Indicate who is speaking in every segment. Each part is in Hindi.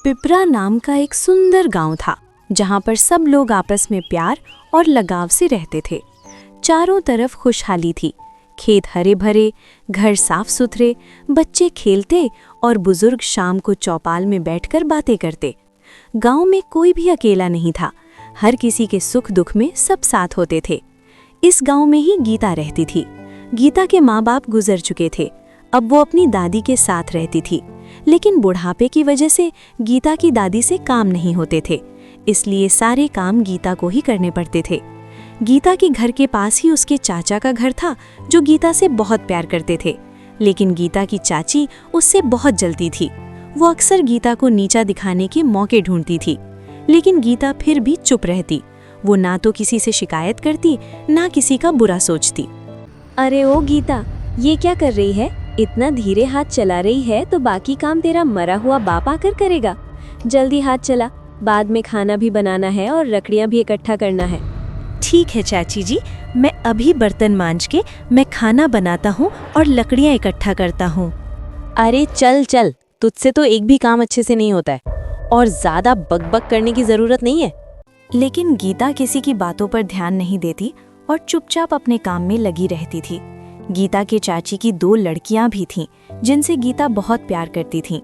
Speaker 1: पिपरा नाम का एक सुंदर गांव था जहां पर सब लोग आपस में प्यार और लगाव से रहते थे। चारों तरफ खुशहाली थी, खेत हरे भरे, घर साफ सुथरे, बच्चे खेलते और बुजुर्ग शाम को चौपाल में बैठकर बातें करते। गांव में कोई भी अकेला नहीं था, हर किसी के सुख दुख में सब साथ होते थे। इस गांव में ही गीता रहती थी। गीता के माँ बाप गुजर चुके थे, अब वो अपनी दादी के साथ रहती थी, लेकिन बुढ़ापे की वजह से गीता की दादी से काम नहीं होते थे, इसलिए सारे काम गीता को ही करने पड़ते थे। गीता के घर के पास ही उसके चाचा का घर था जो गीता से बहुत प्यार करते थे, लेकिन गीता की चाची उससे बहुत जलती थी। वो अक्सर गीता को नीचा दिखाने के मौके ढूंढती थी, लेकिन गीता फिर भी चुप रहती। वो ना तो किसी से शिकायत करती, ना किसी का बुरा सोचती।
Speaker 2: अरे ओ गीता, ये क्या कर रही है? इतना धीरे हाथ चला रही है तो बाकी काम तेरा मरा हुआ बाप आकर करेगा। जल्दी हाथ चला, बाद में खाना भी बनाना है और लकड़ियाँ भी इकट्ठा करना है।
Speaker 1: ठीक है चाची जी, मैं अभी बर्तन मांज के मैं खाना बनाता हूँ और लकड़ियाँ इकट्ठा करता हूँ।
Speaker 2: अरे चल चल, तुझसे तो एक भी काम अच्छे से नहीं होता है और ज्यादा बकबक करने की जरूरत नहीं है।
Speaker 1: लेकिन गीता किसी की बातों पर ध्यान नहीं देती और चुपचाप अपने काम में लगी रहती थी। गीता के चाची की 2 लड़कियां भी थीं जिनसे गीता बहुत प्यार करती थी।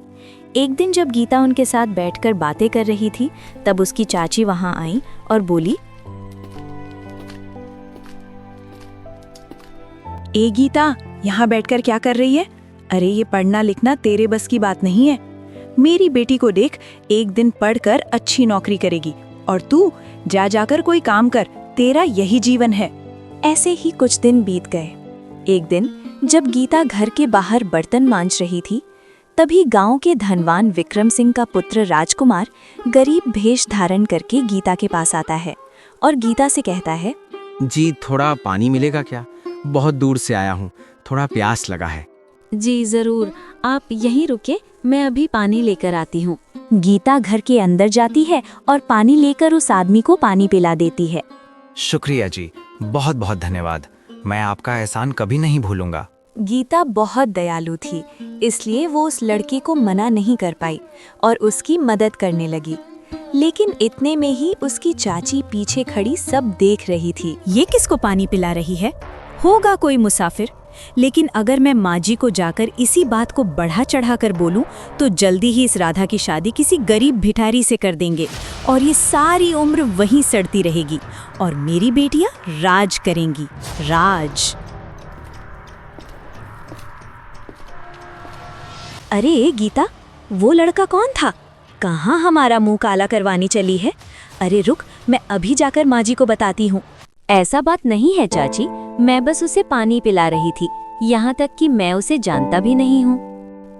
Speaker 1: एक दिन जब गीता उनके साथ बैठकर बातें कर रही थी, तब उसकी चाची वहां आई और बोली, ए गीता, यहाँ बैठकर क्या कर रही है? अरे ये पढ़ना लिखना तेरे बस की बात नहीं है। मेरी बेटी को देख, एक दिन पढ़कर अच्छी नौकरी करेगी और तू जाकर कोई काम कर, तेरा यही जीवन है। ऐसे ही कुछ दिन बीत गए। एक दिन जब गीता घर के बाहर बर्तन मांज रही थी, तभी गांव के धनवान विक्रम सिंह का पुत्र राजकुमार गरीब भेष धारण करके गीता के पास आता है और गीता से कहता है,
Speaker 3: जी थोड़ा पानी मिलेगा क्या? बहुत दूर से आया हूँ, थोड़ा प्यास लगा है।
Speaker 2: जी जरूर, आप यहीं रुके, मैं अभी पानी लेकर आती हूँ।
Speaker 1: गीता घर के अंदर जाती है और पानी लेकर उस आदमी को पानी पिला देती है।
Speaker 3: शुक्रिया जी, बहुत बहुत धन्यवाद, मैं आपका एहसान कभी नहीं भूलूंगा।
Speaker 1: गीता बहुत दयालु थी, इसलिए वो उस लड़के को मना नहीं कर पाई और उसकी मदद करने लगी। लेकिन इतने में ही उसकी चाची पीछे खड़ी सब देख रही थी। ये किसको पानी पिला रही है? होगा कोई मुसाफिर। लेकिन अगर मैं माँ जी को जाकर इसी बात को बढ़ा चढ़ा कर बोलूं, तो जल्दी ही इस राधा की शादी किसी गरीब भिखारी से कर देंगे और ये सारी उम्र वहीं सड़ती रहेगी और मेरी बेटियां राज करेंगी, राज। अरे गीता, वो लड़का कौन था? कहाँ हमारा मुंह काला करवानी चली है? अरे रुक, मैं अभी जाकर माँ जी को बताती हूँ।
Speaker 2: ऐसा बात नहीं है चाची, मैं बस उसे पानी पिला रही थी, यहाँ तक कि मैं उसे जानता भी नहीं हूँ।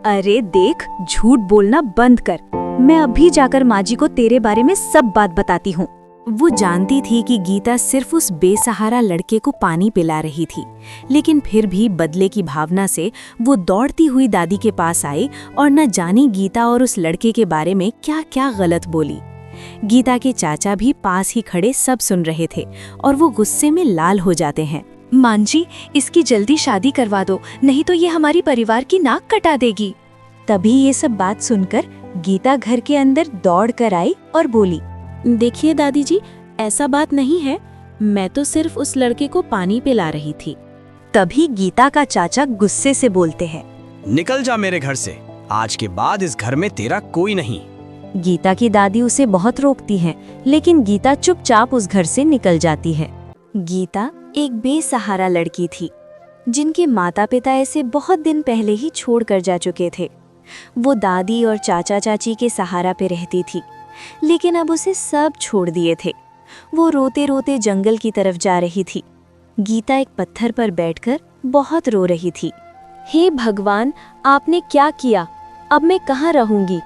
Speaker 1: अरे देख, झूठ बोलना बंद कर। मैं अभी जाकर माँ जी को तेरे बारे में सब बात बताती हूँ। वो जानती थी कि गीता सिर्फ उस बेसहारा लड़के को पानी पिला रही थी, लेकिन फिर भी बदले की भावना से वो दौड़ती हुई दादी के पास आई और न जानी गीता और उस लड़के के बारे में क्या क्या गलत बोली। गीता के चाचा भी पास ही खड़े सब सुन रहे थे और वो गुस्से में लाल हो जाते हैं। मान जी, इसकी जल्दी शादी करवा दो, नहीं तो ये हमारी परिवार की नाक कटा देगी। तभी ये सब बात सुनकर गीता घर के अंदर दौड़ कर आई और बोली,
Speaker 2: देखिए दादी जी, ऐसा बात नहीं है, मैं तो सिर्फ उस लड़के को पानी पिला रही थी।
Speaker 1: तभी गीता का चाचा गुस्से से बोलते हैं,
Speaker 3: निकल जा मेरे घर से, आज के बाद इस घर में तेरा कोई नहीं।
Speaker 2: गीता की दादी उसे बहुत रोकती हैं, लेकिन गीता चुपचाप उस घर से निकल जाती है।
Speaker 1: गीता एक बेसहारा लड़की थी जिनके माता पिता ऐसे बहुत दिन पहले ही छोड़कर जा चुके थे। वो दादी और चाचा चाची के सहारा पे रहती थी, लेकिन अब उसे सब छोड़ दिए थे। वो रोते रोते जंगल की तरफ जा रही थी। गीता एक पत्थर पर बैठकर बहुत रो रही थी।
Speaker 2: हे भगवान, आपने क्या किया? अब मैं कहाँ रहूंगी?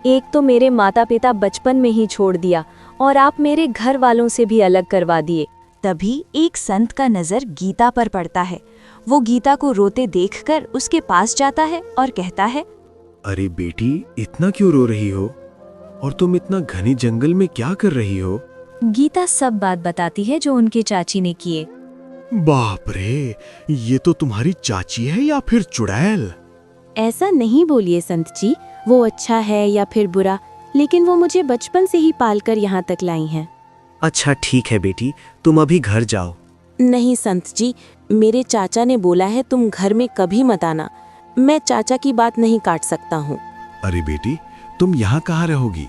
Speaker 2: एक तो मेरे माता पिता बचपन में ही छोड़ दिया और आप मेरे घर वालों से भी अलग करवा दिए।
Speaker 1: तभी एक संत का नजर गीता पर पड़ता है। वो गीता को रोते देखकर उसके पास जाता है और कहता है,
Speaker 4: अरे बेटी, इतना क्यों रो रही हो? और तुम इतना घने जंगल में क्या कर रही हो?
Speaker 1: गीता सब बात बताती है जो उनके चाची ने किए।
Speaker 4: बाप रे, ये तो तुम्हारी चाची है या फिर चुड़ैल?
Speaker 2: ऐसा नहीं बोलिए संत जी, वो अच्छा है या फिर बुरा,
Speaker 1: लेकिन वो मुझे बचपन से ही पालकर यहाँ तक लाई हैं।
Speaker 5: अच्छा ठीक है बेटी, तुम अभी घर जाओ।
Speaker 1: नहीं संत जी, मेरे चाचा ने बोला है तुम घर में कभी मत आना। मैं चाचा की बात नहीं काट सकता हूँ।
Speaker 4: अरे बेटी, तुम यहाँ कहाँ रहोगी?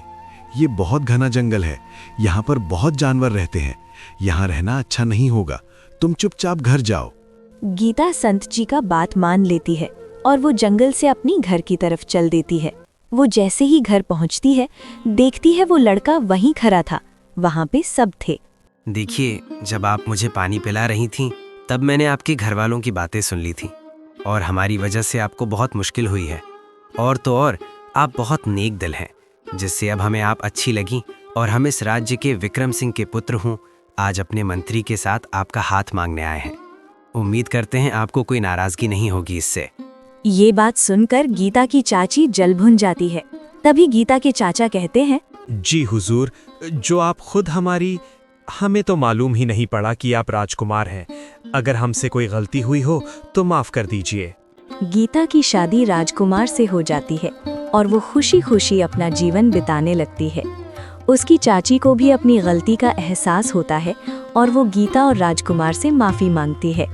Speaker 4: ये बहुत घना जंगल है, यहाँ पर बहुत जानवर रहते हैं। यहाँ रहना अच्छा नहीं होगा, तुम चुपचाप घर जाओ।
Speaker 1: गीता संत जी का बात मान लेती है और वो जंगल से अपनी घर की तरफ चल देती है। वो जैसे ही घर पहुंचती है, देखती है वो लड़का वहीं खड़ा था। वहां पे सब थे।
Speaker 3: देखिए, जब आप मुझे पानी पिला रही थीं, तब मैंने आपके घर वालों की बातें सुन ली थी और हमारी वजह से आपको बहुत मुश्किल हुई है। और तो और, आप बहुत नेक दिल हैं, जिससे अब हमें आप अच्छी लगी और हम इस राज्य के विक्रम सिंह के पुत्र हूँ आज अपने मंत्री के साथ आपका हाथ मांगने आए हैं। उम्मीद करते हैं आपको कोई नाराजगी नहीं होगी इससे।
Speaker 1: ये बात सुनकर गीता की चाची जल भुन जाती है। तभी गीता के चाचा कहते हैं,
Speaker 6: जी हुजूर, जो आप खुद हमें तो मालूम ही नहीं पड़ा कि आप राजकुमार हैं। अगर हमसे कोई गलती हुई हो तो माफ कर दीजिए।
Speaker 1: गीता की शादी राजकुमार से हो जाती है और वो खुशी खुशी अपना जीवन बिताने लगती है। उसकी चाची को भी अपनी गलती का एहसास होता है और वो गीता और राजकुमार से माफी मांगती है।